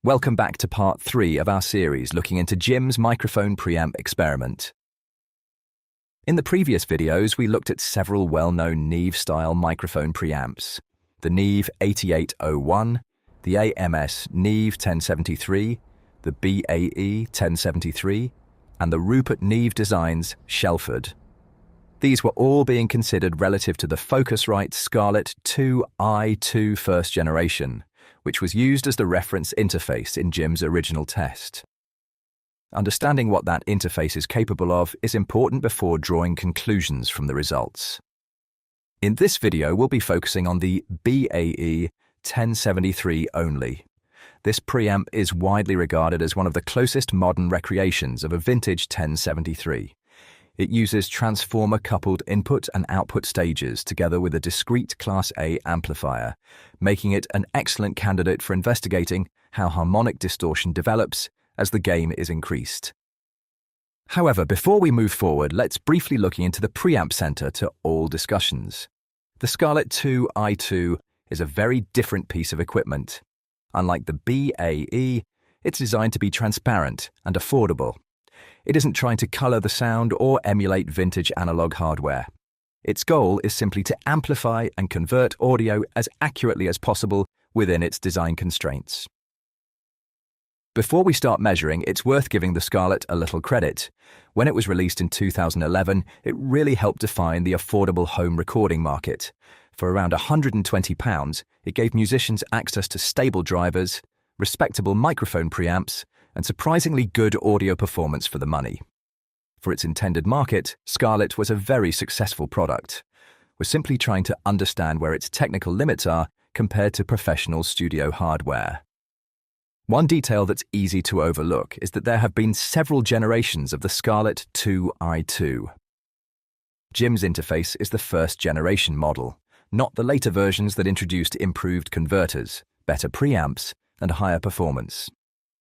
Welcome back to part 3 of our series looking into Jim's microphone preamp experiment. In the previous videos, we looked at several well-known Neve-style microphone preamps: the Neve 8801, the AMS Neve 1073, the BAE 1073, and the Rupert Neve Designs Shelford. These were all being considered relative to the Focusrite Scarlett 2i2 first generation, which was used as the reference interface in Jim's original test. Understanding what that interface is capable of is important before drawing conclusions from the results. In this video, we'll be focusing on the BAE 1073 only. This preamp is widely regarded as one of the closest modern recreations of a vintage 1073. It uses transformer-coupled input and output stages together with a discrete Class A amplifier, making it an excellent candidate for investigating how harmonic distortion develops as the gain is increased. However, before we move forward, let's briefly look into the preamp center to all discussions. The Scarlett 2i2 is a very different piece of equipment. Unlike the BAE, it's designed to be transparent and affordable. It isn't trying to color the sound or emulate vintage analog hardware. Its goal is simply to amplify and convert audio as accurately as possible within its design constraints. Before we start measuring, it's worth giving the Scarlett a little credit. When it was released in 2011, it really helped define the affordable home recording market. For around £120, it gave musicians access to stable drivers, respectable microphone preamps, and surprisingly good audio performance for the money. For its intended market, Scarlett was a very successful product. We're simply trying to understand where its technical limits are compared to professional studio hardware. One detail that's easy to overlook is that there have been several generations of the Scarlett 2i2. Jim's interface is the first generation model, not the later versions that introduced improved converters, better preamps, and higher performance.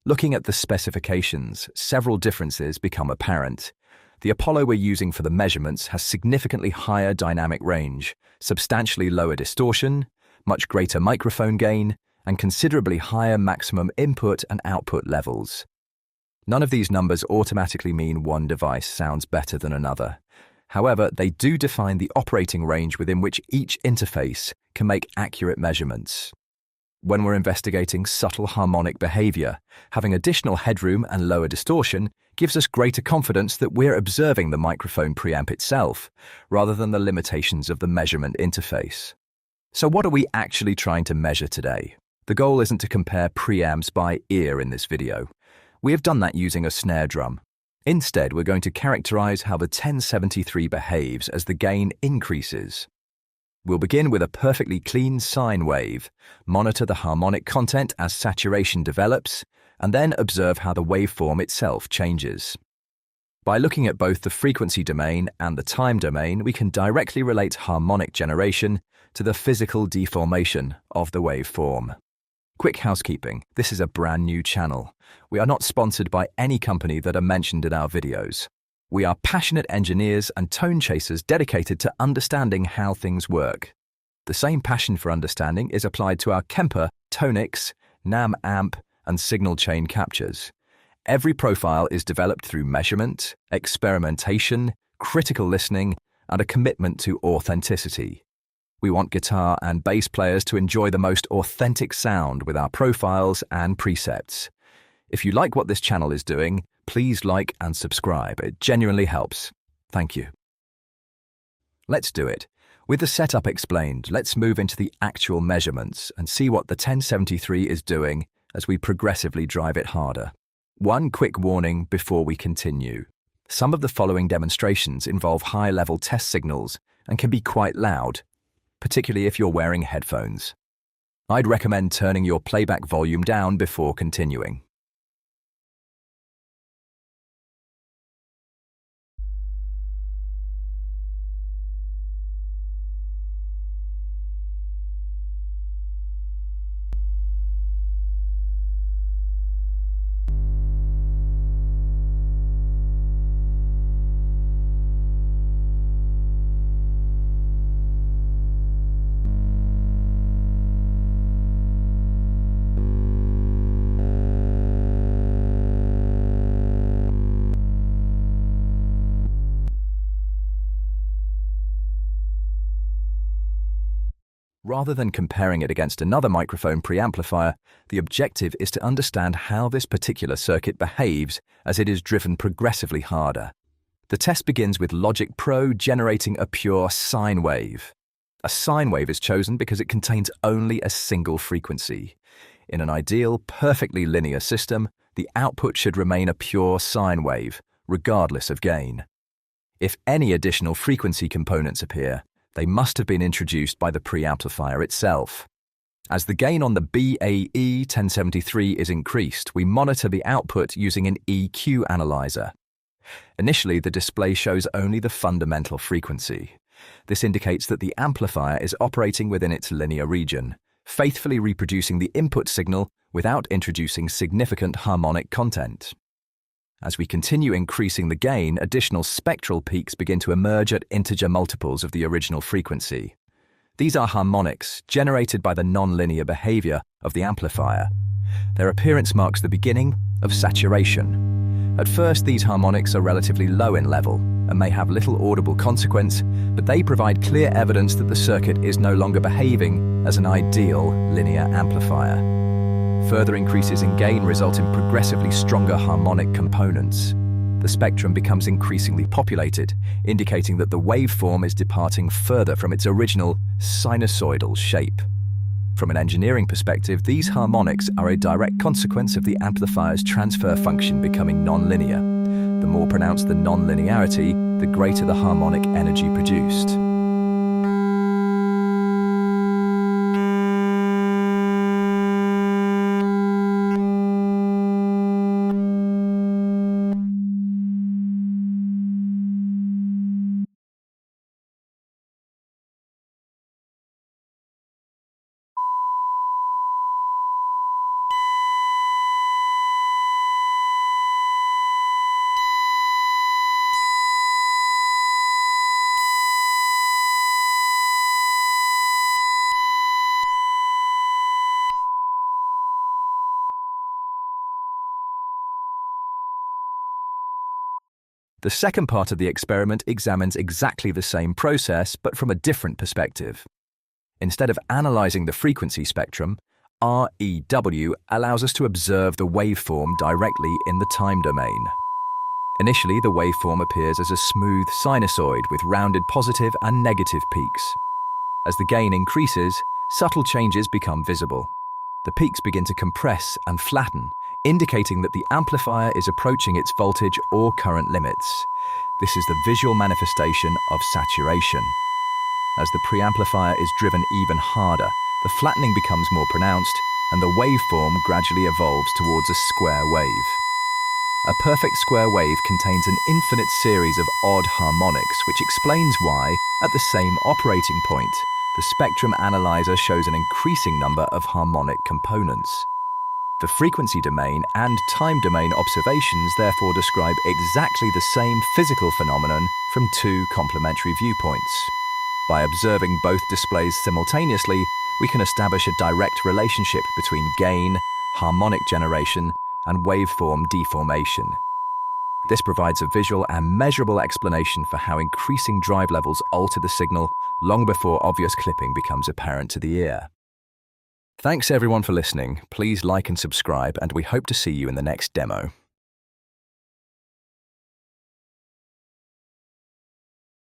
Looking at the specifications, several differences become apparent. The Apollo we're using for the measurements has significantly higher dynamic range, substantially lower distortion, much greater microphone gain, and considerably higher maximum input and output levels. None of these numbers automatically mean one device sounds better than another. However, they do define the operating range within which each interface can make accurate measurements. When we're investigating subtle harmonic behaviour, having additional headroom and lower distortion gives us greater confidence that we're observing the microphone preamp itself, rather than the limitations of the measurement interface. So what are we actually trying to measure today? The goal isn't to compare preamps by ear in this video. We have done that using a snare drum. Instead, we're going to characterize how the 1073 behaves as the gain increases. We'll begin with a perfectly clean sine wave, monitor the harmonic content as saturation develops, and then observe how the waveform itself changes. By looking at both the frequency domain and the time domain, we can directly relate harmonic generation to the physical deformation of the waveform. Quick housekeeping: this is a brand new channel. We are not sponsored by any company that are mentioned in our videos. We are passionate engineers and tone chasers dedicated to understanding how things work. The same passion for understanding is applied to our Kemper, Tonix, NAM amp, and signal chain captures. Every profile is developed through measurement, experimentation, critical listening, and a commitment to authenticity. We want guitar and bass players to enjoy the most authentic sound with our profiles and precepts. If you like what this channel is doing, please like and subscribe. It genuinely helps. Thank you. Let's do it. With the setup explained, let's move into the actual measurements and see what the 1073 is doing as we progressively drive it harder. One quick warning before we continue. Some of the following demonstrations involve high-level test signals and can be quite loud, particularly if you're wearing headphones. I'd recommend turning your playback volume down before continuing. Rather than comparing it against another microphone preamplifier, the objective is to understand how this particular circuit behaves as it is driven progressively harder. The test begins with Logic Pro generating a pure sine wave. A sine wave is chosen because it contains only a single frequency. In an ideal, perfectly linear system, the output should remain a pure sine wave, regardless of gain. If any additional frequency components appear, they must have been introduced by the preamplifier itself. As the gain on the BAE 1073 is increased, we monitor the output using an EQ analyzer. Initially, the display shows only the fundamental frequency. This indicates that the amplifier is operating within its linear region, faithfully reproducing the input signal without introducing significant harmonic content. As we continue increasing the gain, additional spectral peaks begin to emerge at integer multiples of the original frequency. These are harmonics, generated by the non-linear behaviour of the amplifier. Their appearance marks the beginning of saturation. At first, these harmonics are relatively low in level and may have little audible consequence, but they provide clear evidence that the circuit is no longer behaving as an ideal linear amplifier. Further increases in gain result in progressively stronger harmonic components. The spectrum becomes increasingly populated, indicating that the waveform is departing further from its original sinusoidal shape. From an engineering perspective, these harmonics are a direct consequence of the amplifier's transfer function becoming non-linear. The more pronounced the non-linearity, the greater the harmonic energy produced. The second part of the experiment examines exactly the same process, but from a different perspective. Instead of analyzing the frequency spectrum, REW allows us to observe the waveform directly in the time domain. Initially, the waveform appears as a smooth sinusoid with rounded positive and negative peaks. As the gain increases, subtle changes become visible. The peaks begin to compress and flatten, indicating that the amplifier is approaching its voltage or current limits. This is the visual manifestation of saturation. As the preamplifier is driven even harder, the flattening becomes more pronounced, and the waveform gradually evolves towards a square wave. A perfect square wave contains an infinite series of odd harmonics, which explains why, at the same operating point, the spectrum analyzer shows an increasing number of harmonic components. The frequency domain and time domain observations therefore describe exactly the same physical phenomenon from two complementary viewpoints. By observing both displays simultaneously, we can establish a direct relationship between gain, harmonic generation, and waveform deformation. This provides a visual and measurable explanation for how increasing drive levels alter the signal long before obvious clipping becomes apparent to the ear. Thanks everyone for listening. Please like and subscribe, and we hope to see you in the next demo.